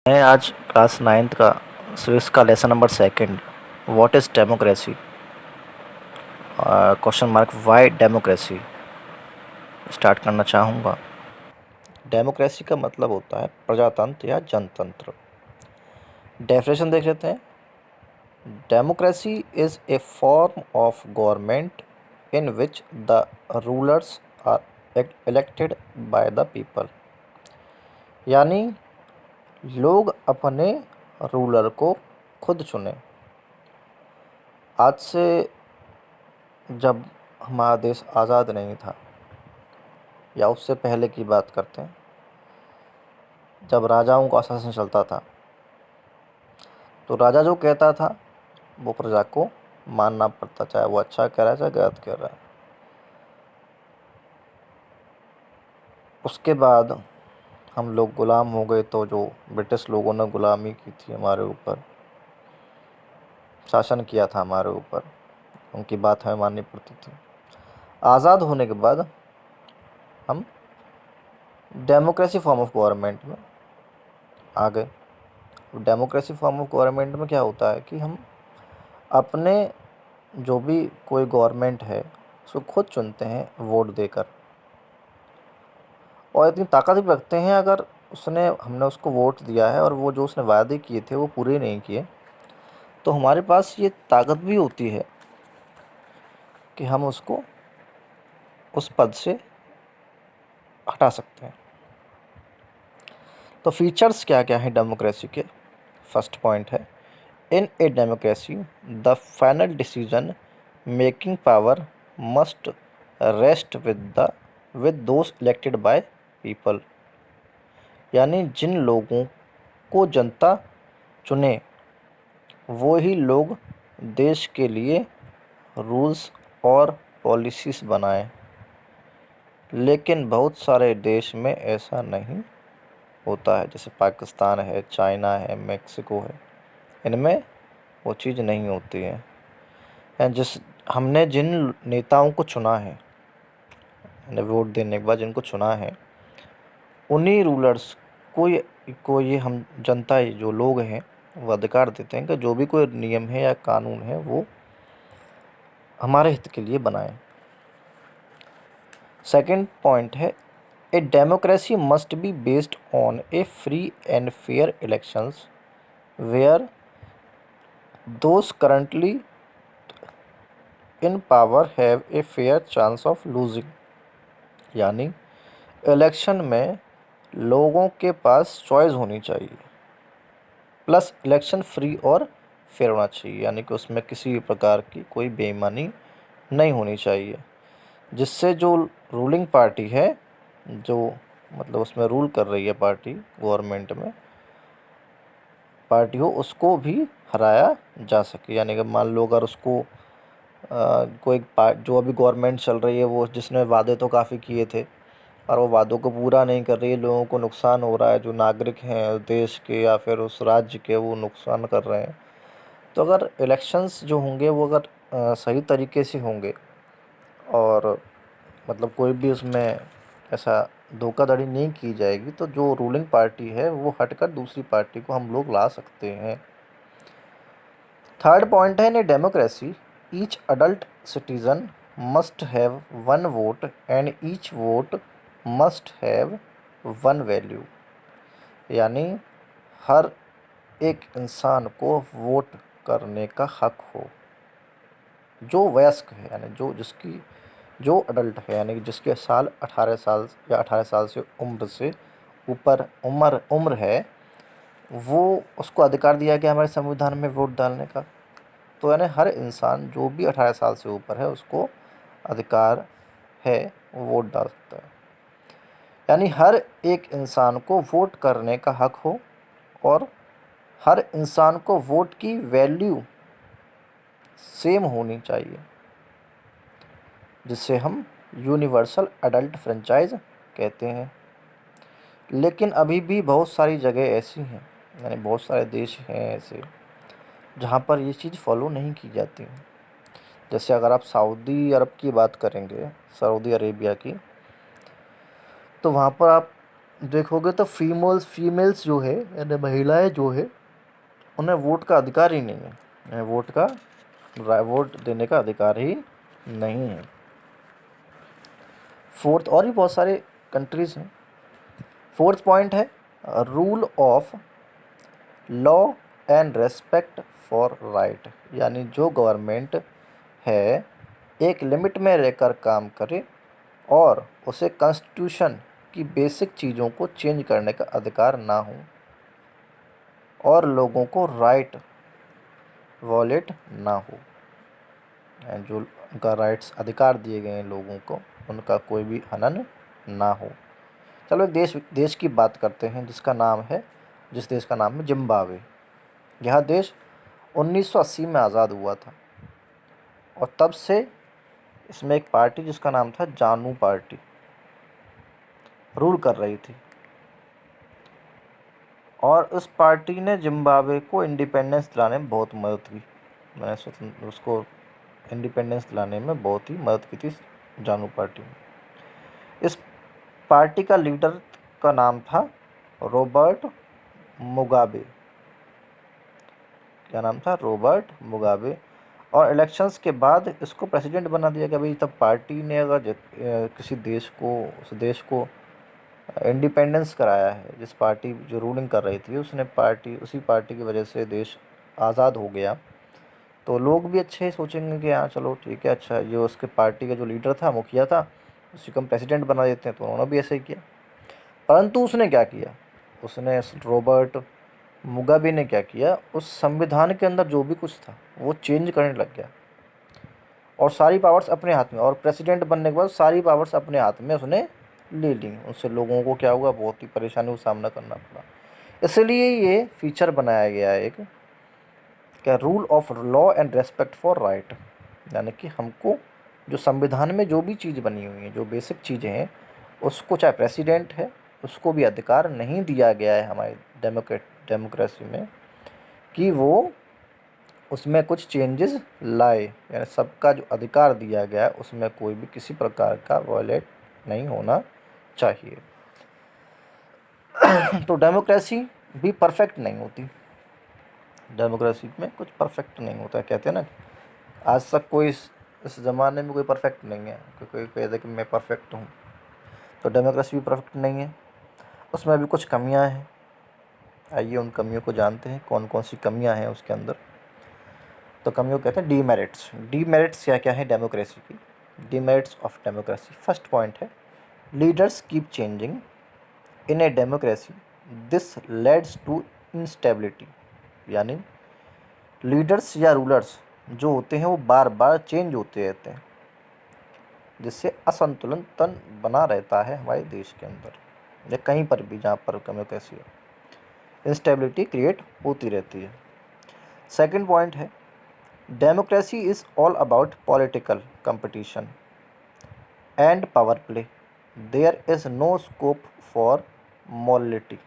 मैं आज class ninth का स्विस का lesson number second what is democracy question mark Y democracy start करना चाहूँगा। डेमोक्रेसी का मतलब होता है प्रजातंत्र या जनतंत्र। डेफिनेशन देख लेते हैं। Democracy is a form of government in which the rulers are elected by the people, यानी लोग अपने रूलर को खुद चुने। आज से जब हमारा देश आज़ाद नहीं था या उससे पहले की बात करते हैं, जब राजाओं का शासन चलता था तो राजा जो कहता था वो प्रजा को मानना पड़ता, चाहे वो अच्छा कह रहा है चाहे गलत कह रहा है। उसके बाद हम लोग गुलाम हो गए, तो जो ब्रिटिश लोगों ने गुलामी की थी हमारे ऊपर, शासन किया था हमारे ऊपर, उनकी बात हमें माननी पड़ती थी। आज़ाद होने के बाद हम डेमोक्रेसी फॉर्म ऑफ गवर्नमेंट में आ गए। डेमोक्रेसी फॉर्म ऑफ गवर्नमेंट में क्या होता है कि हम अपने जो भी कोई गवर्नमेंट है उसको खुद चुनते हैं वोट देकर, और इतनी ताकत भी रखते हैं अगर हमने उसको वोट दिया है और वो जो उसने वादे किए थे वो पूरे नहीं किए, तो हमारे पास ये ताकत भी होती है कि हम उसको उस पद से हटा सकते हैं। तो फीचर्स क्या क्या हैं डेमोक्रेसी के? फर्स्ट पॉइंट है, in a democracy the final decision making power must rest with those elected by people, यानी जिन लोगों को जनता चुने वो ही लोग देश के लिए रूल्स और पॉलिसीज़ बनाएं। लेकिन बहुत सारे देश में ऐसा नहीं होता है, जैसे पाकिस्तान है, चाइना है, मेक्सिको है, इनमें वो चीज़ नहीं होती है। जिस हमने जिन नेताओं को चुना है, यानी वोट देने के बाद जिनको चुना है, उन्हीं रूलर्स को ये हम जनता, जो लोग हैं, वो अधिकार देते हैं कि जो भी कोई नियम है या कानून है वो हमारे हित के लिए बनाएं। सेकंड पॉइंट है, a democracy must be based on a free and fair elections where those currently in power have a fair chance of losing, यानी इलेक्शन में लोगों के पास चॉइस होनी चाहिए, प्लस इलेक्शन फ्री और फेयर होना चाहिए, यानी कि उसमें किसी भी प्रकार की कोई बेईमानी नहीं होनी चाहिए, जिससे जो रूलिंग पार्टी है, जो मतलब उसमें रूल कर रही है पार्टी, गवर्नमेंट में पार्टी हो, उसको भी हराया जा सके। यानी कि मान लो अगर उसको जो अभी गवर्नमेंट चल रही है वो जिसने वादे तो काफ़ी किए थे और वो वादों को पूरा नहीं कर रही है, लोगों को नुकसान हो रहा है, जो नागरिक हैं देश के या फिर उस राज्य के, वो नुकसान कर रहे हैं। तो अगर इलेक्शंस जो होंगे वो अगर सही तरीके से होंगे और मतलब कोई भी उसमें ऐसा धोखाधड़ी नहीं की जाएगी, तो जो रूलिंग पार्टी है वो हटकर दूसरी पार्टी को हम लोग ला सकते हैं। थर्ड पॉइंट है, in a democracy each adult citizen must have one vote and each vote must have one value, यानी हर एक इंसान को वोट करने का हक हो, जो वयस्क है, यानी जो अडल्ट है, यानी कि जिसके साल 18 साल या 18 साल से ऊपर उम्र है, वो उसको अधिकार दिया गया हमारे संविधान में वोट डालने का। तो यानी हर इंसान जो भी 18 साल से ऊपर है उसको अधिकार है, वो वोट डाल सकता है। यानी हर एक इंसान को वोट करने का हक हो और हर इंसान को वोट की वैल्यू सेम होनी चाहिए, जिसे हम यूनिवर्सल अडल्ट फ्रेंचाइज कहते हैं। लेकिन अभी भी बहुत सारी जगह ऐसी हैं, यानी बहुत सारे देश हैं ऐसे जहाँ पर ये चीज़ फॉलो नहीं की जाती। जैसे अगर आप सऊदी अरब की बात करेंगे, सऊदी अरेबिया की, तो वहाँ पर आप देखोगे तो फीमेल्स जो है यानी महिलाएं जो है उन्हें वोट का अधिकार ही नहीं है, उन्हें वोट देने का अधिकार ही नहीं है। फोर्थ, और भी बहुत सारे कंट्रीज़ हैं। फोर्थ पॉइंट है rule of law and respect for right, यानी जो गवर्नमेंट है एक लिमिट में रहकर काम करे और उसे कॉन्स्टिट्यूशन की बेसिक चीज़ों को चेंज करने का अधिकार ना हो और लोगों को राइट वॉलेट ना हो, यानी जो उनका राइट्स अधिकार दिए गए हैं लोगों को उनका कोई भी हनन ना हो। चलो एक देश की बात करते हैं जिस देश का नाम है जिम्बाब्वे। यह देश 1980 में आज़ाद हुआ था और तब से इसमें एक पार्टी जिसका नाम था जानू पार्टी रूल कर रही थी और उस पार्टी ने जिम्बाब्वे को इंडिपेंडेंस दिलाने में बहुत मदद की। मैंने उसको इंडिपेंडेंस दिलाने में बहुत ही मदद की थी जानू पार्टी ने। इस पार्टी का लीडर का नाम था रॉबर्ट मुगाबे। क्या नाम था? Robert Mugabe. और इलेक्शंस के बाद इसको प्रेसिडेंट बना दिया गया। भाई तब पार्टी ने अगर किसी उस देश को इंडिपेंडेंस कराया है, जिस पार्टी जो रूलिंग कर रही थी उसी पार्टी की वजह से देश आज़ाद हो गया, तो लोग भी अच्छे सोचेंगे कि हाँ चलो ठीक है, अच्छा ये उसके पार्टी का जो लीडर था, मुखिया था, उसी को हम प्रेसिडेंट बना देते हैं। तो उन्होंने भी ऐसे ही किया। परंतु उसने क्या किया, रॉबर्ट मुगाबे ने क्या किया, उस संविधान के अंदर जो भी कुछ था वो चेंज करने लग गया और सारी पावर्स अपने हाथ में, और प्रेसिडेंट बनने के बाद सारी पावर्स अपने हाथ में उसने ले ली। उससे लोगों को क्या हुआ, बहुत ही परेशानी का सामना करना पड़ा। इसलिए ये फीचर बनाया गया है एक, क्या, rule of law and respect for right, यानी कि हमको जो संविधान में जो भी चीज़ बनी हुई है, जो बेसिक चीज़ें हैं, उसको चाहे प्रेसिडेंट है उसको भी अधिकार नहीं दिया गया है हमारी डेमोक्रेसी में कि वो उसमें कुछ चेंजेस लाए, यानी सबका जो अधिकार दिया गया है उसमें कोई भी किसी प्रकार का वॉयलेट नहीं होना चाहिए। तो डेमोक्रेसी भी परफेक्ट नहीं होती, डेमोक्रेसी में कुछ परफेक्ट नहीं होता। कहते हैं ना, आज तक कोई इस ज़माने में कोई परफेक्ट नहीं है, कोई कहता है कि मैं परफेक्ट हूँ। तो डेमोक्रेसी भी परफेक्ट नहीं है, उसमें भी कुछ कमियां हैं। आइए उन कमियों को जानते हैं, कौन कौन सी कमियां हैं उसके अंदर। तो कमियों को कहते हैं डीमेरिट्स। डीमेरिट्स क्या क्या है डेमोक्रेसी की? Demerits of democracy, first point है leaders keep changing in a democracy, this leads to instability, यानी लीडर्स या रूलर्स जो होते हैं वो बार बार चेंज होते रहते हैं, जिससे असंतुलन तन बना रहता है हमारे देश के अंदर या कहीं पर भी जहाँ पर डेमोक्रेसी है, इंस्टेबिलिटी क्रिएट होती रहती है। सेकंड पॉइंट है democracy is all about political competition and power play, there is no scope for morality,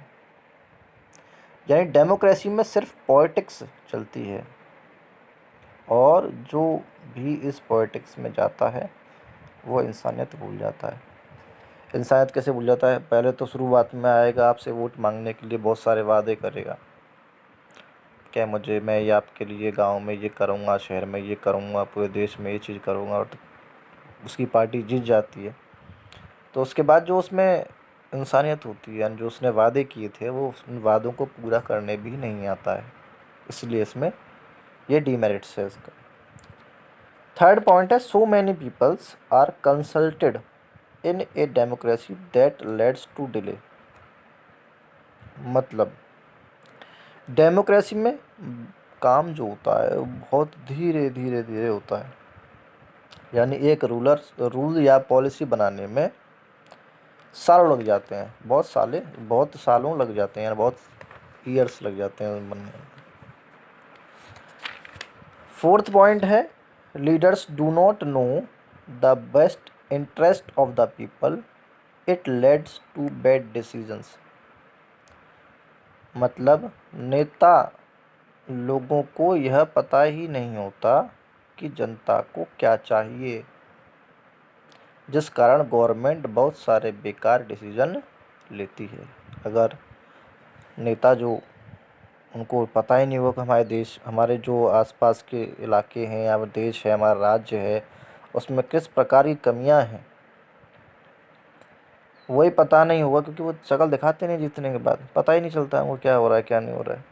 यानी डेमोक्रेसी में सिर्फ पॉलिटिक्स चलती है और जो भी इस पॉलिटिक्स में जाता है वो इंसानियत भूल जाता है। इंसानियत कैसे भूल जाता है? पहले तो शुरुआत में आएगा आपसे वोट मांगने के लिए, बहुत सारे वादे करेगा, क्या मैं ये आपके लिए गांव में ये करूँगा, शहर में ये करूँगा, पूरे देश में ये चीज़ करूँगा, और उसकी पार्टी जीत जाती है। तो उसके बाद जो उसमें इंसानियत होती है, यानी जो उसने वादे किए थे वो उन वादों को पूरा करने भी नहीं आता है, इसलिए इसमें ये डीमेरिट्स है इसका। थर्ड पॉइंट है so many peoples are consulted in a democracy that leads to delay, मतलब डेमोक्रेसी में काम जो होता है वो बहुत धीरे धीरे धीरे होता है, यानी एक रूल या पॉलिसी बनाने में सालों लग जाते हैं, बहुत सालों लग जाते हैं, यानी बहुत ईयर्स लग जाते हैं बनने में। फोर्थ पॉइंट है leaders do not know the best interest of the people, it leads to bad decisions, मतलब नेता लोगों को यह पता ही नहीं होता कि जनता को क्या चाहिए, जिस कारण गवर्नमेंट बहुत सारे बेकार डिसीजन लेती है। अगर नेता जो उनको पता ही नहीं होगा कि हमारे जो आसपास के इलाके हैं या देश है, हमारा राज्य है, उसमें किस प्रकार की कमियां हैं, वही पता नहीं होगा, क्योंकि वो शक्ल दिखाते नहीं, जीतने के बाद पता ही नहीं चलता है वो क्या हो रहा है क्या नहीं हो रहा है।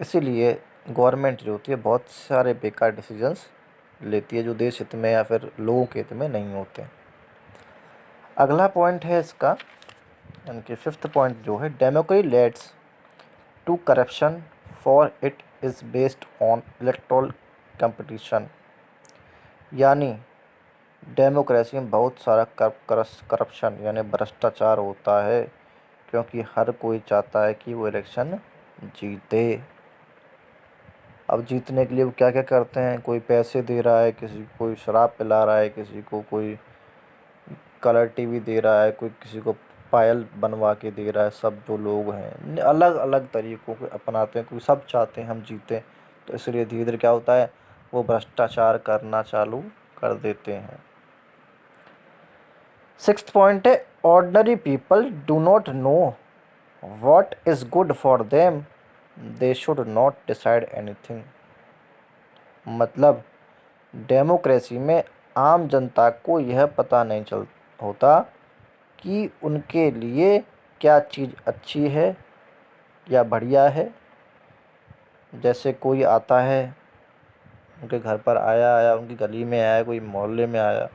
इसीलिए गवर्नमेंट जो होती है बहुत सारे बेकार डिसीजंस लेती है जो देश हित में या फिर लोगों के हित में नहीं होते। अगला पॉइंट है इसका, यानी कि 5th पॉइंट जो है, democracy leads to corruption for it is based on electoral competition. यानी डेमोक्रेसी में बहुत सारा करप्शन यानी भ्रष्टाचार होता है, क्योंकि हर कोई चाहता है कि वो इलेक्शन जीते। अब जीतने के लिए वो क्या क्या करते हैं, कोई पैसे दे रहा है, किसी को कोई शराब पिला रहा है, किसी को कोई कलर टीवी दे रहा है, कोई किसी को पायल बनवा के दे रहा है। सब जो लोग हैं अलग अलग तरीक़ों के अपनाते हैं, कोई सब चाहते हैं हम जीतें, तो इसलिए धीरे धीरे क्या होता है, वो भ्रष्टाचार करना चालू कर देते हैं। 6th पॉइंट है, ordinary people do not know what is good for them, they should not decide anything. मतलब डेमोक्रेसी में आम जनता को यह पता नहीं चल होता कि उनके लिए क्या चीज़ अच्छी है या बढ़िया है। जैसे कोई आता है, उनके घर पर आया या उनकी गली में आया, कोई मोहल्ले में आया,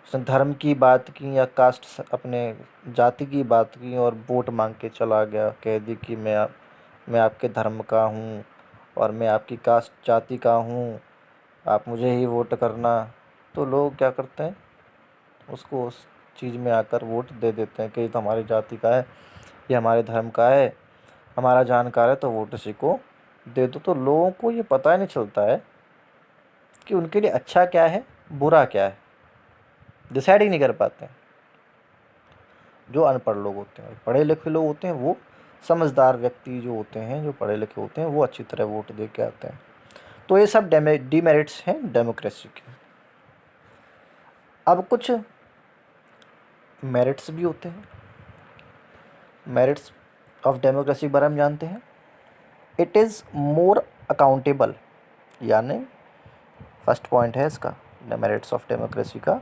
उसने धर्म की बात की या कास्ट अपने जाति की बात की और वोट मांग के चला गया, कह दी कि मैं आपके धर्म का हूँ और मैं आपकी कास्ट जाति का हूँ, आप मुझे ही वोट करना। तो लोग क्या करते हैं, उसको उस चीज़ में आकर वोट दे देते हैं कि ये तो हमारी जाति का है, ये हमारे धर्म का है, हमारा जानकार है, तो वोट इसी को दे दो। तो लोगों को ये पता ही नहीं चलता है कि उनके लिए अच्छा क्या है बुरा क्या है, डिसाइड ही नहीं कर पाते हैं। जो अनपढ़ लोग होते हैं, पढ़े लिखे लोग होते हैं, वो समझदार व्यक्ति जो होते हैं, जो पढ़े लिखे होते हैं, वो अच्छी तरह वोट दे के आते हैं। तो ये सब डीमेरिट्स हैं डेमोक्रेसी के। अब कुछ मेरिट्स भी होते हैं। मेरिट्स ऑफ डेमोक्रेसी के बारे में जानते हैं। इट इज़ मोर अकाउंटेबल, यानी फर्स्ट पॉइंट है इसका मेरिट्स ऑफ डेमोक्रेसी का,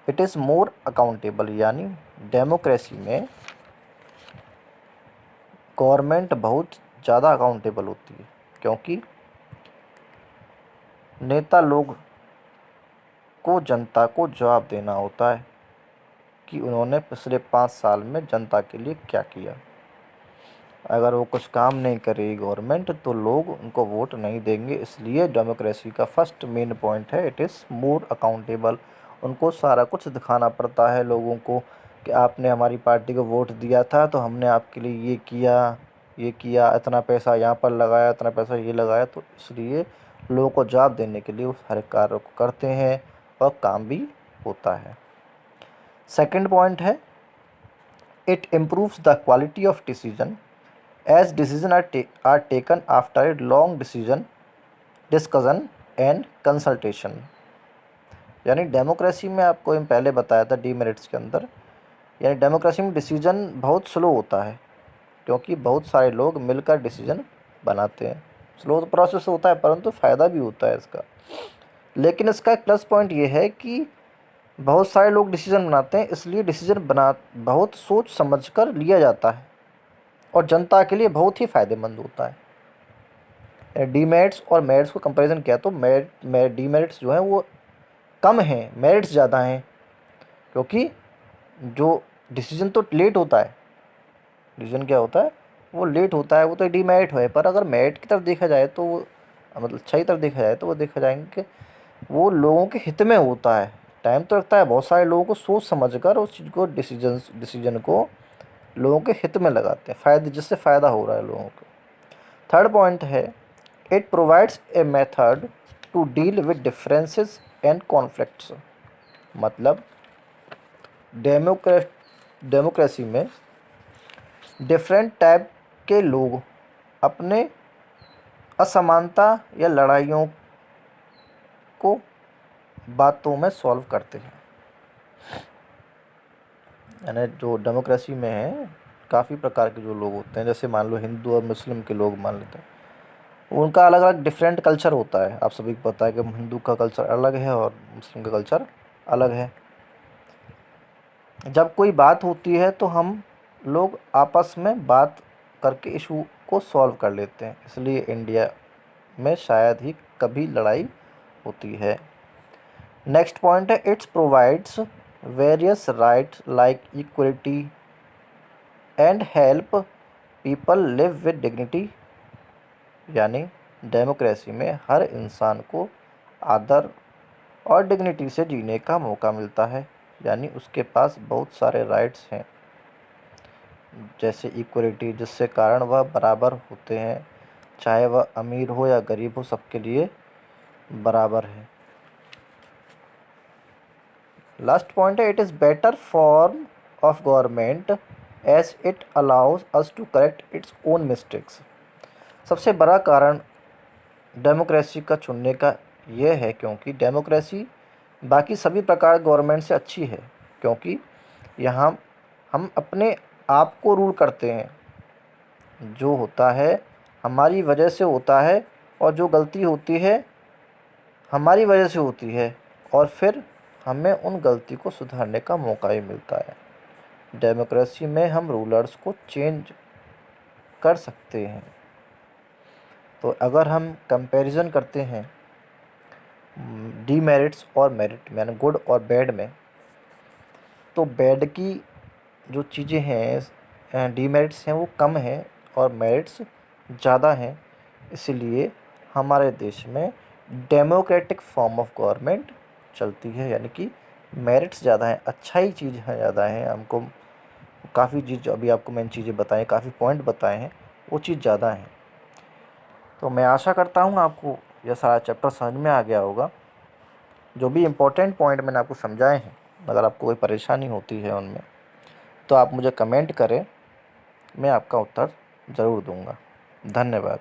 इट इज़ मोर अकाउंटेबल, यानी डेमोक्रेसी में गवर्नमेंट बहुत ज़्यादा अकाउंटेबल होती है, क्योंकि नेता लोग को जनता को जवाब देना होता है कि उन्होंने पिछले 5 साल में जनता के लिए क्या किया। अगर वो कुछ काम नहीं करेगी गवर्नमेंट, तो लोग उनको वोट नहीं देंगे। इसलिए डेमोक्रेसी का फर्स्ट मेन पॉइंट है, इट इज़ मोर अकाउंटेबल। उनको सारा कुछ दिखाना पड़ता है लोगों को कि आपने हमारी पार्टी को वोट दिया था तो हमने आपके लिए ये किया, इतना पैसा यहाँ पर लगाया, इतना पैसा ये लगाया। तो इसलिए लोगों को जवाब देने के लिए वो हर कार्य को करते हैं और काम भी होता है। सेकंड पॉइंट है, it improves the quality of decision as decisions are taken after a long discussion and consultation। यानी डेमोक्रेसी में आपको हम पहले बताया था डीमेरिट्स के अंदर, यानी डेमोक्रेसी में डिसीजन बहुत स्लो होता है, क्योंकि बहुत सारे लोग मिलकर डिसीजन बनाते हैं। स्लो प्रोसेस होता है, परंतु फ़ायदा भी होता है इसका। लेकिन इसका एक प्लस पॉइंट ये है कि बहुत सारे लोग डिसीजन बनाते हैं, इसलिए डिसीजन बहुत सोच समझ कर लिया जाता है और जनता के लिए बहुत ही फ़ायदेमंद होता है। डीमेरिट्स और मेरिट्स को कंपैरिजन किया तो डीमेरिट्स जो हैं वो कम हैं, मेरिट्स ज़्यादा हैं, क्योंकि जो डिसीजन तो लेट होता है, डिसीजन क्या होता है वो लेट होता है, वो तो डीमेरिट है। पर अगर मेरिट की तरफ देखा जाए तो वो मतलब अच्छाई तरफ देखा जाए तो वो देखा जाएंगे कि वो लोगों के हित में होता है। टाइम तो लगता है, बहुत सारे लोगों को सोच समझ कर उस चीज़ को डिसीजन को लोगों के हित में लगाते हैं, जिससे फ़ायदा हो रहा है लोगों को। थर्ड पॉइंट है, it provides a method to deal with differences and conflicts. मतलब डेमोक्रेसी में डिफरेंट टाइप के लोग अपने असमानता या लड़ाइयों को बातों में सॉल्व करते हैं। यानी जो डेमोक्रेसी में है काफ़ी प्रकार के जो लोग होते हैं, जैसे मान लो हिंदू और मुस्लिम के लोग मान लेते हैं, उनका अलग अलग डिफरेंट कल्चर होता है। आप सभी को पता है कि हिंदू का कल्चर अलग है और मुस्लिम का कल्चर अलग है। जब कोई बात होती है तो हम लोग आपस में बात करके इशू को सॉल्व कर लेते हैं, इसलिए इंडिया में शायद ही कभी लड़ाई होती है। नेक्स्ट पॉइंट है, it's provides various rights like equality and help people live with dignity. यानी डेमोक्रेसी में हर इंसान को आदर और डिग्निटी से जीने का मौका मिलता है, यानी उसके पास बहुत सारे राइट्स हैं, जैसे इक्वलिटी, जिससे कारण वह बराबर होते हैं, चाहे वह अमीर हो या गरीब हो, सबके लिए बराबर है। लास्ट पॉइंट है, it is better form of government as it allows us to correct its own mistakes. सबसे बड़ा कारण डेमोक्रेसी का चुनने का यह है क्योंकि डेमोक्रेसी बाकी सभी प्रकार गवर्नमेंट से अच्छी है, क्योंकि यहाँ हम अपने आप को रूल करते हैं, जो होता है हमारी वजह से होता है, और जो गलती होती है हमारी वजह से होती है, और फिर हमें उन गलती को सुधारने का मौका भी मिलता है। डेमोक्रेसी में हम रूलर्स को चेंज कर सकते हैं। तो अगर हम कंपैरिजन करते हैं डीमेरिट्स और मेरिट यानी गुड और बैड में, तो बैड की जो चीज़ें हैं, डीमेरिट्स हैं, वो कम हैं और मेरिट्स ज़्यादा हैं। इसलिए हमारे देश में डेमोक्रेटिक फॉर्म ऑफ गवर्नमेंट चलती है, यानी कि मेरिट्स ज़्यादा हैं, अच्छाई चीज़ है ज़्यादा है। हमको काफ़ी चीज़ जो अभी आपको मैंने चीज़ें बताएं, काफ़ी पॉइंट बताए हैं, वो चीज़ ज़्यादा है। तो मैं आशा करता हूँ आपको यह सारा चैप्टर समझ में आ गया होगा। जो भी इम्पोर्टेंट पॉइंट मैंने आपको समझाए हैं, अगर आपको कोई परेशानी होती है उनमें, तो आप मुझे कमेंट करें, मैं आपका उत्तर ज़रूर दूँगा। धन्यवाद।